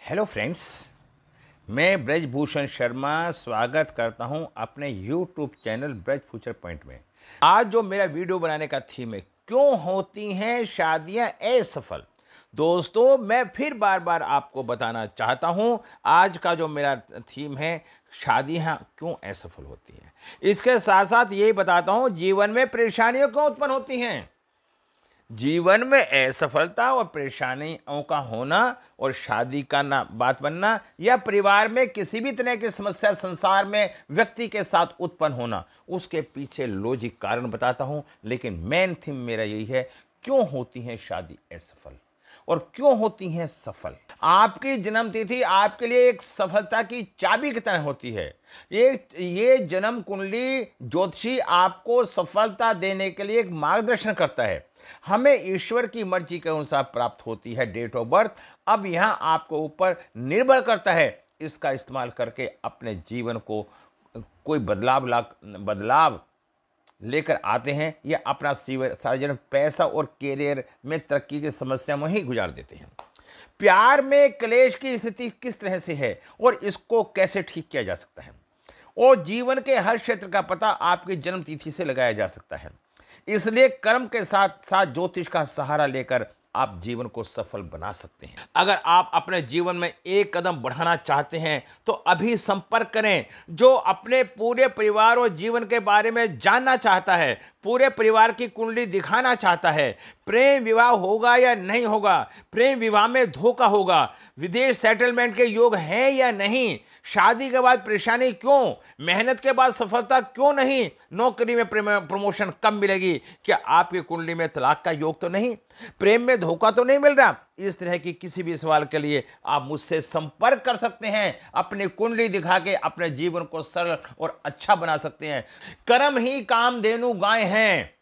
Hello friends, मैं ब्रजभूषण शर्मा स्वागत करता हूं अपने YouTube channel Braj future point में। आज जो मेरा वीडियो बनाने का थीम है, क्यों होती हैं शादियां असफल। दोस्तों, मैं फिर बार बार आपको बताना चाहता हूं, आज का जो मेरा थीम है, शादियां क्यों असफल होती हैं। इसके साथ साथ यही बताता हूं, जीवन में परेशानियां क्यों उत्पन्न होती हैं। जीवन में असफलता और परेशानियों का होना और शादी का ना बात बनना या परिवार में किसी भी तरह की समस्या संसार में व्यक्ति के साथ उत्पन्न होना, उसके पीछे लॉजिक कारण बताता हूं। लेकिन मेन थीम मेरा यही है, क्यों होती है शादी असफल और क्यों होती हैं सफल। आपकी जन्म तिथि आपके लिए एक सफलता की चाबी की तरह होती है। ये जन्म कुंडली ज्योतिषी आपको सफलता देने के लिए एक मार्गदर्शन करता है। हमें ईश्वर की मर्जी के अनुसार प्राप्त होती है डेट ऑफ बर्थ। अब यहां आपको ऊपर निर्भर करता है इसका इस्तेमाल करके अपने जीवन को कोई बदलाव लेकर आते हैं या अपना सारा जीवन पैसा और कैरियर में तरक्की की समस्या में ही गुजार देते हैं। प्यार में क्लेश की स्थिति किस तरह से है और इसको कैसे ठीक किया जा सकता है, और जीवन के हर क्षेत्र का पता आपकी जन्म तिथि से लगाया जा सकता है। इसलिए कर्म के साथ साथ ज्योतिष का सहारा लेकर आप जीवन को सफल बना सकते हैं। अगर आप अपने जीवन में एक कदम बढ़ाना चाहते हैं तो अभी संपर्क करें। जो अपने पूरे परिवार और जीवन के बारे में जानना चाहता है, पूरे परिवार की कुंडली दिखाना चाहता है, प्रेम विवाह होगा या नहीं होगा, प्रेम विवाह में धोखा होगा, विदेश सेटलमेंट के योग हैं या नहीं, शादी के बाद परेशानी क्यों, मेहनत के बाद सफलता क्यों नहीं, नौकरी में प्रमोशन कब मिलेगी, क्या आपकी कुंडली में तलाक का योग तो नहीं, प्रेम में धोखा तो नहीं मिल रहा। इस तरह की किसी भी सवाल के लिए आप मुझसे संपर्क कर सकते हैं। अपनी कुंडली दिखा के अपने जीवन को सरल और अच्छा बना सकते हैं। कर्म ही कामधेनु गाय हैं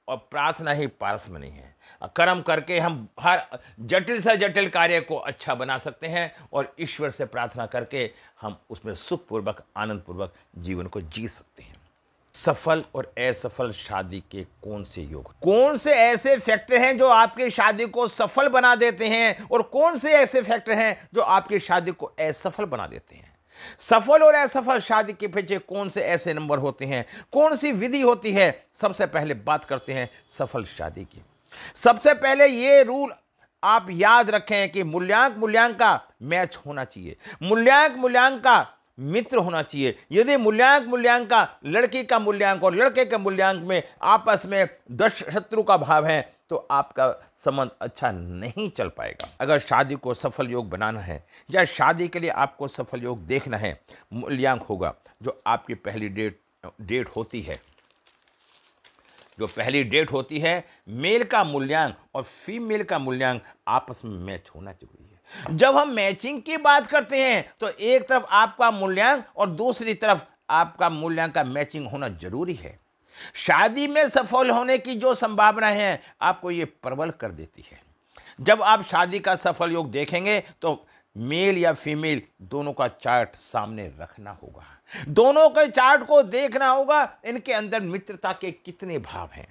और प्रार्थना ही पारसमणि है। कर्म करके हम हर जटिल से जटिल कार्य को अच्छा बना सकते हैं और ईश्वर से प्रार्थना करके हम उसमें सुखपूर्वक आनंदपूर्वक जीवन को जी सकते हैं। सफल और असफल शादी के कौन से योग, कौन से ऐसे फैक्टर हैं जो आपकी शादी को सफल बना देते हैं और कौन से ऐसे फैक्टर हैं जो आपकी शादी को असफल बना देते हैं। सफल और असफल शादी के पीछे कौन से ऐसे नंबर होते हैं, कौन सी विधि होती है। सबसे पहले बात करते हैं सफल शादी की। सबसे पहले ये रूल आप याद रखें कि मूल्यांक का मैच होना चाहिए, मूल्यांक का मित्र होना चाहिए। यदि मूल्यांक का लड़की का मूल्यांक और लड़के के मूल्यांक में आपस में दश शत्रु का भाव है तो आपका संबंध अच्छा नहीं चल पाएगा। अगर शादी को सफल योग बनाना है या शादी के लिए आपको सफल योग देखना है, मूल्यांक होगा जो आपकी पहली डेट होती है। जो पहली डेट होती है, मेल का मूल्यांक और फीमेल का मूल्यांक आपस में मैच होना जरूरी है। जब हम मैचिंग की बात करते हैं तो एक तरफ आपका मूल्यांक और दूसरी तरफ आपका मूल्यांक का मैचिंग होना जरूरी है। शादी में सफल होने की जो संभावना है आपको ये प्रबल कर देती है। जब आप शादी का सफल योग देखेंगे तो मेल या फीमेल दोनों का चार्ट सामने रखना होगा, दोनों के चार्ट को देखना होगा, इनके अंदर मित्रता के कितने भाव हैं।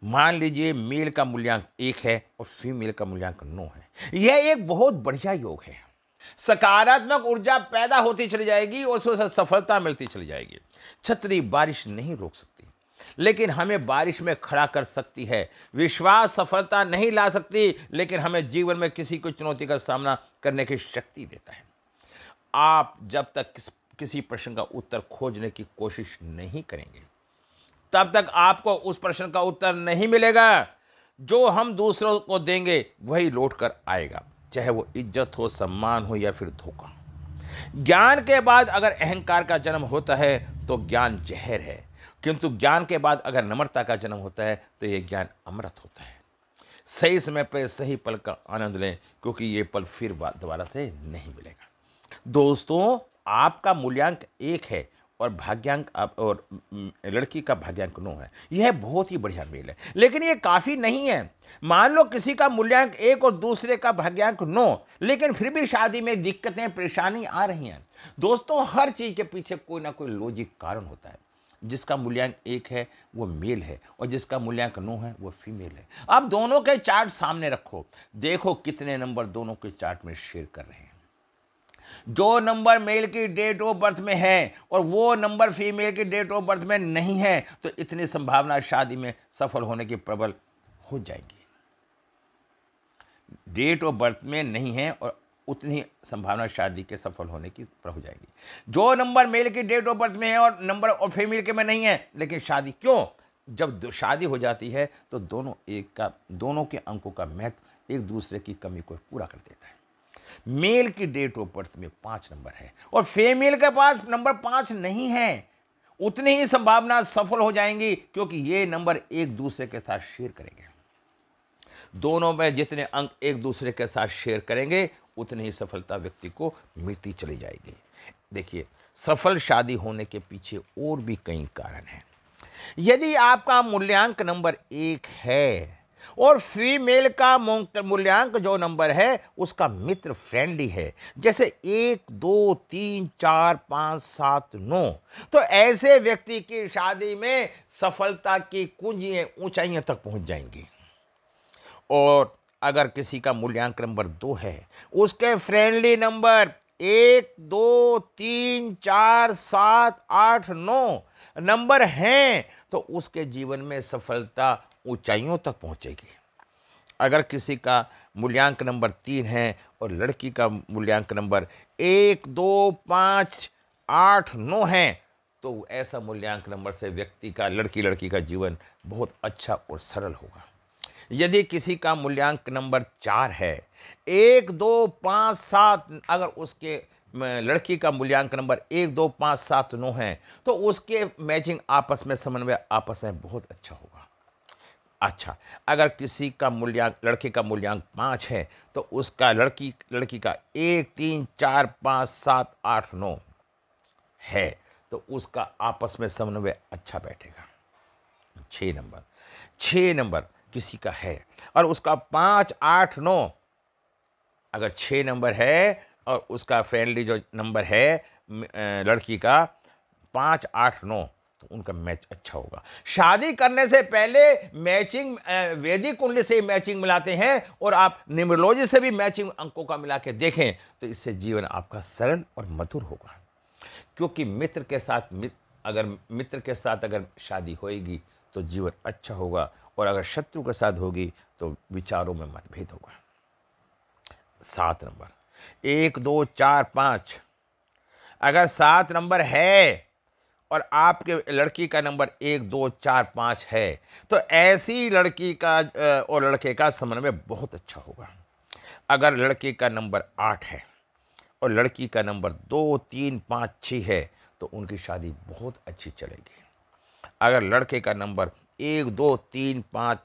मान लीजिए मेल का मूल्यांक 1 है और फीमेल का मूल्यांक 9 है। यह एक बहुत बढ़िया योग है। सकारात्मक ऊर्जा पैदा होती चली जाएगी और उससे सफलता मिलती चली जाएगी। छतरी बारिश नहीं रोक सकती, लेकिन हमें बारिश में खड़ा कर सकती है। विश्वास सफलता नहीं ला सकती, लेकिन हमें जीवन में किसी को चुनौती का सामना करने की शक्ति देता है। आप जब तक किसी प्रश्न का उत्तर खोजने की कोशिश नहीं करेंगे तब तक आपको उस प्रश्न का उत्तर नहीं मिलेगा। जो हम दूसरों को देंगे वही लौट कर आएगा, चाहे वो इज्जत हो, सम्मान हो या फिर धोखा। ज्ञान के बाद अगर अहंकार का जन्म होता है तो ज्ञान जहर है, किंतु ज्ञान के बाद अगर नम्रता का जन्म होता है तो यह ज्ञान अमृत होता है। सही समय पर सही पल का आनंद लें, क्योंकि ये पल फिर दोबारा से नहीं मिलेगा। दोस्तों, आपका मूल्यांक 1 है और भाग्यांक और लड़की का भाग्यांक 9 है। यह बहुत ही बढ़िया मेल है, लेकिन यह काफ़ी नहीं है। मान लो किसी का मूल्यांक 1 और दूसरे का भाग्यांक 9, लेकिन फिर भी शादी में दिक्कतें परेशानी आ रही हैं। दोस्तों, हर चीज़ के पीछे कोई ना कोई लॉजिक कारण होता है। जिसका मूल्यांक 1 है वो मेल है और जिसका मूल्यांक 9 है वो फीमेल है। अब दोनों के चार्ट सामने रखो, देखो कितने नंबर दोनों के चार्ट में शेयर कर रहे हैं। जो नंबर मेल की डेट ऑफ बर्थ में है और वो नंबर फीमेल की डेट ऑफ बर्थ में नहीं है, तो इतनी संभावना शादी में सफल होने की प्रबल हो जाएगी। डेट ऑफ बर्थ में नहीं है और उतनी संभावना शादी के सफल होने की हो जाएगी। जो नंबर मेल की डेट ऑफ बर्थ में है और नंबर और फीमेल के में नहीं है, लेकिन शादी क्यों, जब शादी हो जाती है तो दोनों के अंकों का महत्व एक दूसरे की कमी को पूरा कर देता है। मेल की डेट ऑफ बर्थ में 5 नंबर है और फीमेल के पास नंबर 5 नहीं है, उतनी ही संभावना सफल हो जाएंगी, क्योंकि ये नंबर एक दूसरे के साथ शेयर करेंगे। दोनों में जितने अंक एक दूसरे के साथ शेयर करेंगे, उतनी ही सफलता व्यक्ति को मिलती चली जाएगी। देखिए, सफल शादी होने के पीछे और भी कई कारण हैं। यदि आपका मूल्यांक नंबर 1 है और फीमेल का मूल्यांक जो नंबर है उसका मित्र फ्रेंडली है, जैसे 1 2 3 4 5 7 9, तो ऐसे व्यक्ति की शादी में सफलता की कुंजियां ऊंचाइयों तक पहुंच जाएंगी। और अगर किसी का मूल्यांक नंबर 2 है, उसके फ्रेंडली नंबर 1 2 3 4 7 8 9 नंबर हैं, तो उसके जीवन में सफलता ऊंचाइयों तक पहुंचेगी। अगर किसी का मूल्यांक नंबर 3 है और लड़की का मूल्यांक नंबर 1 2 5 8 9 है, तो ऐसा मूल्यांक नंबर से व्यक्ति का लड़की का जीवन बहुत अच्छा और सरल होगा। यदि किसी का मूल्यांक नंबर 4 है, 1 2 5 7, अगर उसके लड़की का मूल्यांक नंबर 1 2 5 7 9 है, तो उसके मैचिंग आपस में समन्वय आपस में बहुत अच्छा होगा। अच्छा, अगर किसी का लड़के का मूल्यांक 5 है, तो उसका लड़की का 1 3 4 5 7 8 9 है, तो उसका आपस में समन्वय अच्छा बैठेगा। 6 नंबर किसी का है और उसका 5 8 9, अगर 6 नंबर है और उसका फ्रेंडली जो नंबर है लड़की का 5 8 9, तो उनका मैच अच्छा होगा। शादी करने से पहले मैचिंग वैदिक कुंडली से मैचिंग मिलाते हैं और आप न्यूमरोलॉजी से भी मैचिंग अंकों का मिला के देखें, तो इससे जीवन आपका सरल और मधुर होगा। क्योंकि मित्र के साथ अगर शादी होएगी तो जीवन अच्छा होगा, और अगर शत्रु के साथ होगी तो विचारों में मतभेद होगा। 7 नंबर 1 2 4 5, अगर 7 नंबर है और आपके लड़की का नंबर 1 2 4 5 है, तो ऐसी लड़की का और लड़के का समन्वय बहुत अच्छा होगा। अगर लड़के का नंबर 8 है और लड़की का नंबर 2 3 5 6 है, तो उनकी शादी बहुत अच्छी चलेगी। अगर लड़के का नंबर 1 2 3 5,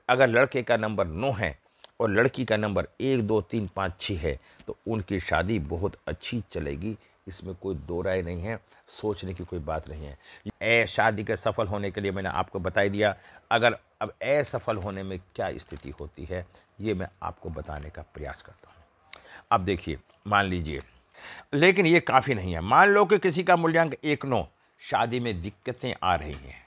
अगर लड़के का नंबर 9 है और लड़की का नंबर 1 2 3 5 6 है, तो उनकी शादी बहुत अच्छी चलेगी। इसमें कोई दो राय नहीं है, सोचने की कोई बात नहीं है। शादी के सफल होने के लिए मैंने आपको बता दिया। अगर अब असफल होने में क्या स्थिति होती है, ये मैं आपको बताने का प्रयास करता हूँ। अब देखिए, मान लीजिए, लेकिन ये काफ़ी नहीं है। मान लो कि किसी का मूल्यांक 1 9, शादी में दिक्कतें आ रही हैं।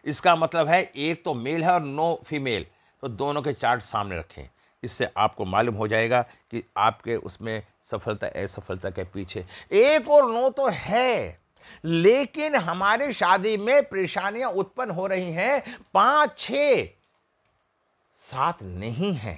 इसका मतलब है 1 तो मेल है और 9 फीमेल, तो दोनों के चार्ट सामने रखें। इससे आपको मालूम हो जाएगा कि आपके उसमें सफलता असफलता के पीछे 1 और 9 तो है, लेकिन हमारी शादी में परेशानियां उत्पन्न हो रही हैं। 5 6 7 नहीं है।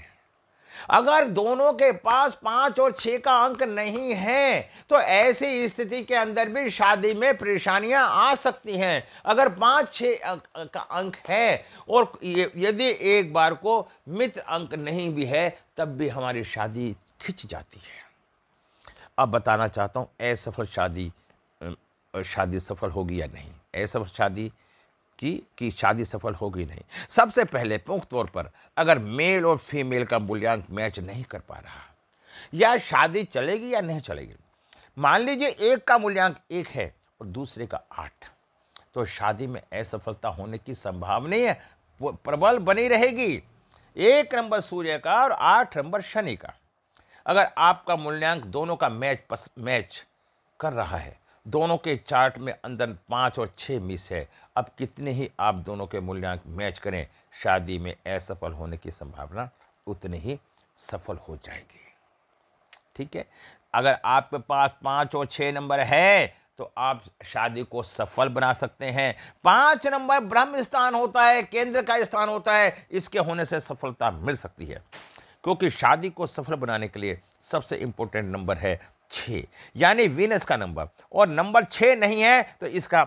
अगर दोनों के पास 5 और 6 का अंक नहीं है, तो ऐसी स्थिति के अंदर भी शादी में परेशानियां आ सकती हैं। अगर 5 6 का अंक है और यदि एक बार को मित्र अंक नहीं भी है, तब भी हमारी शादी खिंच जाती है। अब बताना चाहता हूं असफल शादी सफल होगी या नहीं। असफल शादी की शादी सफल होगी नहीं। सबसे पहले प्रमुख तौर पर अगर मेल और फीमेल का मूल्यांक मैच नहीं कर पा रहा, या शादी चलेगी या नहीं चलेगी। मान लीजिए एक का मूल्यांक 1 है और दूसरे का 8, तो शादी में असफलता होने की संभावना है प्रबल बनी रहेगी। 1 नंबर सूर्य का और 8 नंबर शनि का। अगर आपका मूल्यांक दोनों का मैच कर रहा है, दोनों के चार्ट में अंदर 5 और 6 मिस है, अब कितने ही आप दोनों के मूल्यांक मैच करें, शादी में असफल होने की संभावना उतनी ही सफल हो जाएगी। ठीक है, अगर आपके पास 5 और 6 नंबर है तो आप शादी को सफल बना सकते हैं। 5 नंबर ब्रह्म स्थान होता है, केंद्र का स्थान होता है, इसके होने से सफलता मिल सकती है। क्योंकि शादी को सफल बनाने के लिए सबसे इंपॉर्टेंट नंबर है 6, यानी वीनस का नंबर, और नंबर 6 नहीं है तो इसका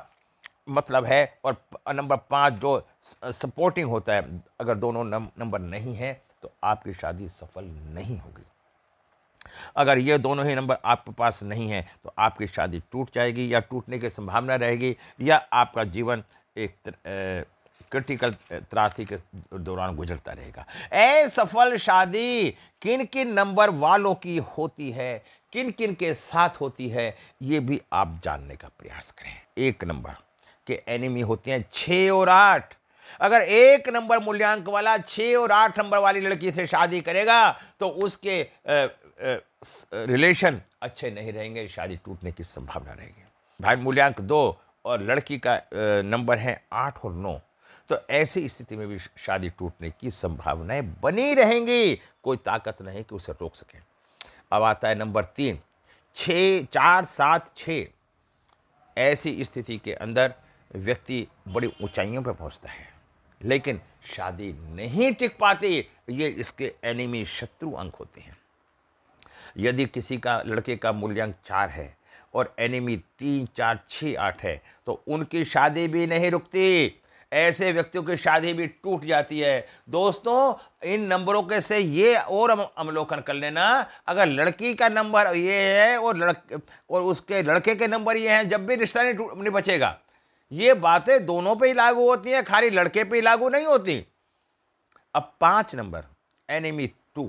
मतलब है, और नंबर 5 जो सपोर्टिंग होता है, अगर दोनों नंबर नहीं है तो आपकी शादी सफल नहीं होगी। अगर ये दोनों ही नंबर आपके पास नहीं है तो आपकी शादी टूट जाएगी या टूटने की संभावना रहेगी, या आपका जीवन एक क्रिटिकल त्रासदी के दौरान गुजरता रहेगा। असफल शादी किन किन नंबर वालों की होती है, किन किन के साथ होती है, ये भी आप जानने का प्रयास करें। 1 नंबर के एनिमी होते हैं 6 और 8। अगर 1 नंबर मूल्यांक वाला 6 और 8 नंबर वाली लड़की से शादी करेगा तो उसके रिलेशन अच्छे नहीं रहेंगे, शादी टूटने की संभावना रहेगी। भाई मूल्यांक 2 और लड़की का नंबर है 8 और 9, तो ऐसी स्थिति में भी शादी टूटने की संभावनाएं बनी रहेंगी, कोई ताकत नहीं कि उसे रोक सके। अब आता है नंबर 3, 6, 4, 7, 6। ऐसी स्थिति के अंदर व्यक्ति बड़ी ऊंचाइयों पर पहुंचता है लेकिन शादी नहीं टिक पाती, ये इसके एनिमी शत्रु अंक होते हैं। यदि किसी का लड़के का मूल्यांक 4 है और एनिमी 3, 4, 6, 8 है तो उनकी शादी भी नहीं रुकती, ऐसे व्यक्तियों की शादी भी टूट जाती है। दोस्तों, इन नंबरों के से ये और अवलोकन कर लेना, अगर लड़की का नंबर ये है और उसके लड़के के नंबर ये हैं, जब भी रिश्ता नहीं बचेगा। ये बातें दोनों पे ही लागू होती हैं, खाली लड़के पे ही लागू नहीं होती। अब 5 नंबर एनिमी 2,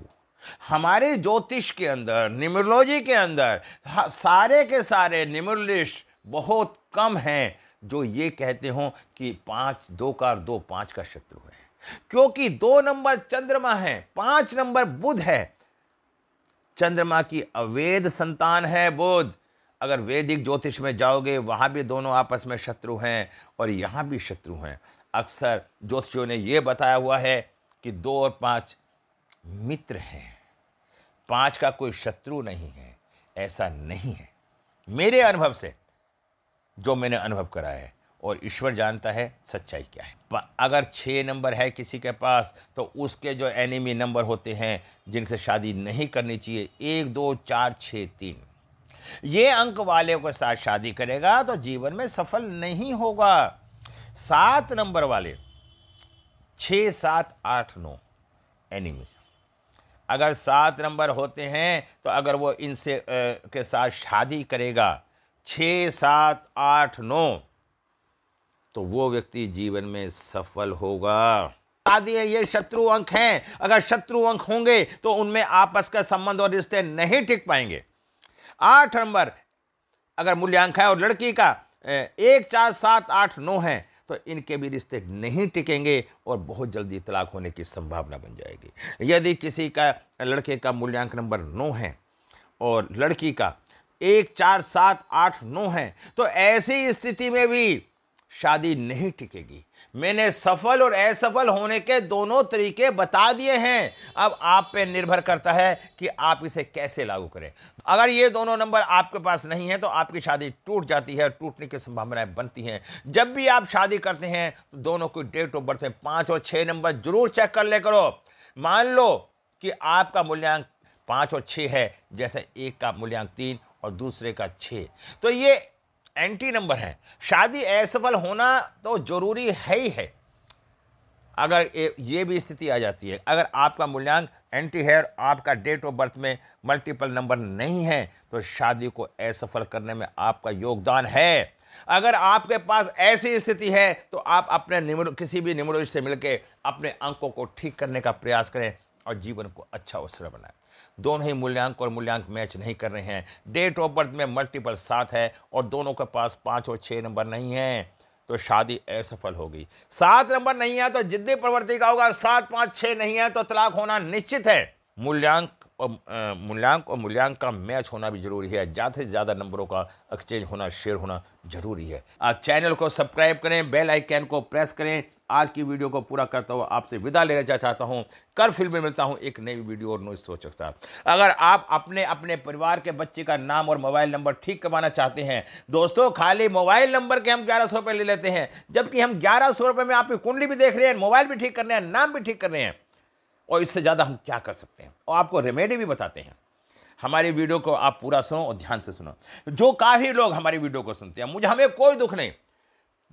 हमारे ज्योतिष के अंदर, न्यूमरोलॉजी के अंदर सारे के सारे न्यूमरोलिस्ट बहुत कम हैं जो ये कहते हो कि 5 2 का और 2 5 का शत्रु है, क्योंकि 2 नंबर चंद्रमा है, 5 नंबर बुध है। चंद्रमा की अवैध संतान है बुध। अगर वैदिक ज्योतिष में जाओगे वहां भी दोनों आपस में शत्रु हैं और यहां भी शत्रु हैं। अक्सर ज्योतिषियों ने यह बताया हुआ है कि 2 और 5 मित्र हैं, 5 का कोई शत्रु नहीं है। ऐसा नहीं है, मेरे अनुभव से जो मैंने अनुभव करा है, और ईश्वर जानता है सच्चाई क्या है। अगर 6 नंबर है किसी के पास तो उसके जो एनिमी नंबर होते हैं जिनसे शादी नहीं करनी चाहिए, 1, 2, 4, 6, 3, ये अंक वाले के साथ शादी करेगा तो जीवन में सफल नहीं होगा। 7 नंबर वाले 6, 7, 8, 9 एनिमी, अगर 7 नंबर होते हैं तो अगर वो इनसे के साथ शादी करेगा 6, 7, 8, 9, तो वो व्यक्ति जीवन में सफल होगा। शादी है, ये शत्रु अंक हैं। अगर शत्रु अंक होंगे तो उनमें आपस का संबंध और रिश्ते नहीं टिक पाएंगे। 8 नंबर अगर मूल्यांक है और लड़की का 1, 4, 7, 8, 9 है तो इनके भी रिश्ते नहीं टिकेंगे और बहुत जल्दी तलाक होने की संभावना बन जाएगी। यदि किसी का लड़के का मूल्यांक नंबर 9 है और लड़की का 1, 4, 7, 8, 9 है तो ऐसी स्थिति में भी शादी नहीं टिकेगी। मैंने सफल और असफल होने के दोनों तरीके बता दिए हैं। अब आप पे निर्भर करता है कि आप इसे कैसे लागू करें। अगर ये दोनों नंबर आपके पास नहीं है तो आपकी शादी टूट जाती है, टूटने की संभावनाएं बनती हैं। जब भी आप शादी करते हैं तो दोनों की डेट ऑफ बर्थ में 5 और 6 नंबर जरूर चेक कर ले करो। मान लो कि आपका मूल्यांक 5 और 6 है, जैसे एक का मूल्यांक 3 और दूसरे का 6, तो ये एंटी नंबर है। शादी असफल होना तो जरूरी है ही है। अगर ये भी स्थिति आ जाती है, अगर आपका मूल्यांक एंटी है और आपका डेट ऑफ बर्थ में मल्टीपल नंबर नहीं है तो शादी को असफल करने में आपका योगदान है। अगर आपके पास ऐसी स्थिति है तो आप अपने किसी भी न्यूमरोलॉजिस्ट से मिलकर अपने अंकों को ठीक करने का प्रयास करें और जीवन को अच्छा अवसर बनाएं। दोनों ही मूल्यांक और मूल्यांक मैच नहीं कर रहे हैं, डेट ऑफ बर्थ में मल्टीपल 7 है और दोनों के पास 5 और 6 नंबर नहीं है, तो शादी असफल होगी। 7 नंबर नहीं है तो जिद्दी प्रवृत्ति का होगा, 7, 5, 6 नहीं है तो तलाक होना निश्चित है। मूल्यांक और मूल्यांक का मैच होना भी जरूरी है। ज़्यादा से ज़्यादा नंबरों का एक्सचेंज होना, शेयर होना जरूरी है। आप चैनल को सब्सक्राइब करें, बेल आइकन को प्रेस करें आज की वीडियो को पूरा करता हुआ आपसे विदा लेना चाहता हूं। कल फिर में मिलता हूं एक नई वीडियो और नई सोच के साथ। अगर आप अपने परिवार के बच्चे का नाम और मोबाइल नंबर ठीक करवाना चाहते हैं दोस्तों, खाली मोबाइल नंबर के हम 1100 रुपये ले लेते हैं, जबकि हम 1100 रुपये में आपकी कुंडली भी देख रहे हैं, मोबाइल भी ठीक करने हैं, नाम भी ठीक करने हैं, और इससे ज़्यादा हम क्या कर सकते हैं, और आपको रेमेडी भी बताते हैं। हमारी वीडियो को आप पूरा सुनो और ध्यान से सुनो। जो काफ़ी लोग हमारी वीडियो को सुनते हैं, हमें कोई दुख नहीं,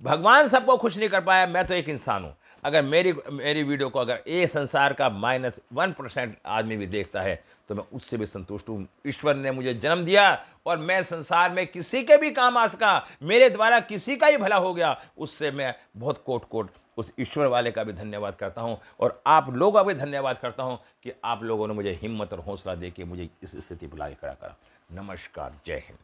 भगवान सबको खुश नहीं कर पाया, मैं तो एक इंसान हूं। अगर मेरी वीडियो को अगर ये संसार का -1% आदमी भी देखता है तो मैं उससे भी संतुष्ट हूं। ईश्वर ने मुझे जन्म दिया और मैं संसार में किसी के भी काम आ सका, मेरे द्वारा किसी का ही भला हो गया, उससे मैं बहुत कोट उस ईश्वर वाले का भी धन्यवाद करता हूं, और आप लोगों का भी धन्यवाद करता हूं कि आप लोगों ने मुझे हिम्मत और हौसला देके मुझे इस स्थिति पर लाके खड़ा करा। नमस्कार, जय हिंद।